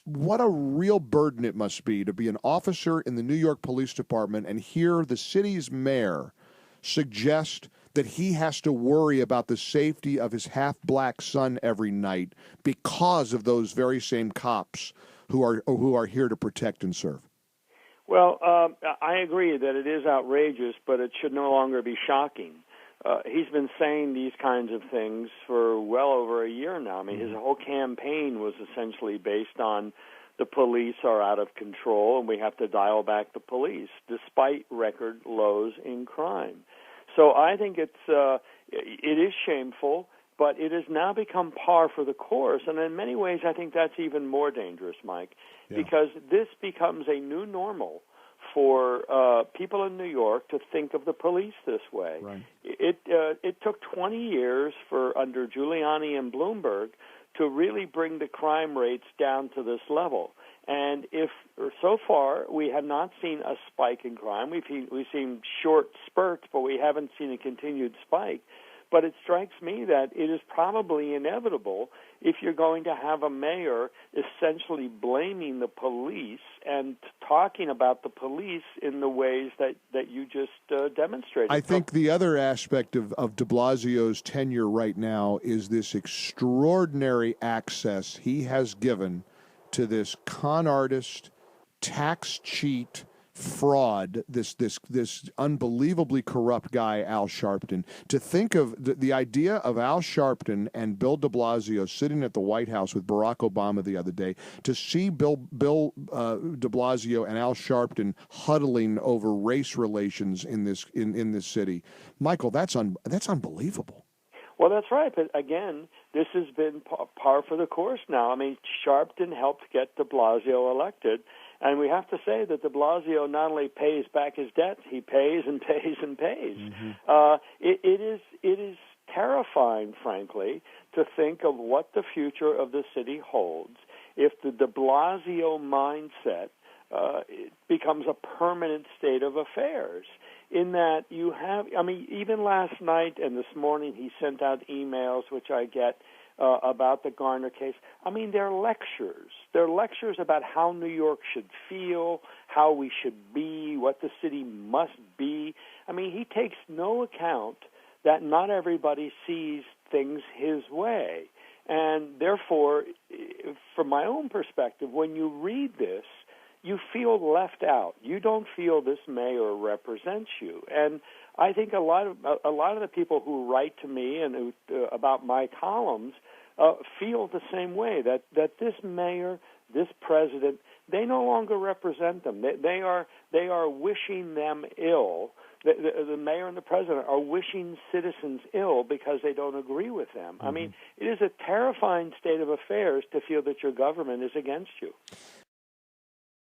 what a real burden it must be an officer in the New York Police Department and hear the city's mayor suggest that he has to worry about the safety of his half-black son every night because of those very same cops who are here to protect and serve. Well, I agree that it is outrageous, but it should no longer be shocking. He's been saying these kinds of things for well over a year now. I mean, his whole campaign was essentially based on the police are out of control and we have to dial back the police, despite record lows in crime. So I think it is shameful, but it has now become par for the course. And in many ways, I think that's even more dangerous, Mike, because this becomes a new normal for people in New York to think of the police this way. Right. It took 20 years for under Giuliani and Bloomberg to really bring the crime rates down to this level. And so far we have not seen a spike in crime. We've seen short spurts, but we haven't seen a continued spike. But it strikes me that it is probably inevitable if you're going to have a mayor essentially blaming the police and talking about the police in the ways that you just demonstrated. I think the other aspect of de Blasio's tenure right now is this extraordinary access he has given to this con artist, tax cheat, fraud, this unbelievably corrupt guy, Al Sharpton. To think of the idea of Al Sharpton and Bill de Blasio sitting at the White House with Barack Obama the other day, to see Bill de Blasio and Al Sharpton huddling over race relations in this city, Michael, that's unbelievable. Well, that's right. But again, this has been par for the course now. I mean, Sharpton helped get de Blasio elected. And we have to say that de Blasio not only pays back his debt, he pays and pays and pays. Mm-hmm. It is terrifying, frankly, to think of what the future of the city holds if the de Blasio mindset it becomes a permanent state of affairs. In that you have, I mean, even last night and this morning he sent out emails, which I get, about the Garner case. I mean, they're lectures. They're lectures about how New York should feel, how we should be, what the city must be. I mean, he takes no account that not everybody sees things his way. And therefore, from my own perspective, when you read this, you feel left out. You don't feel this mayor represents you. And I think a lot of the people who write to me and about my columns feel the same way, that this mayor, this president, they no longer represent them. They are wishing them ill. The mayor and the president are wishing citizens ill because they don't agree with them. Mm-hmm. I mean, it is a terrifying state of affairs to feel that your government is against you.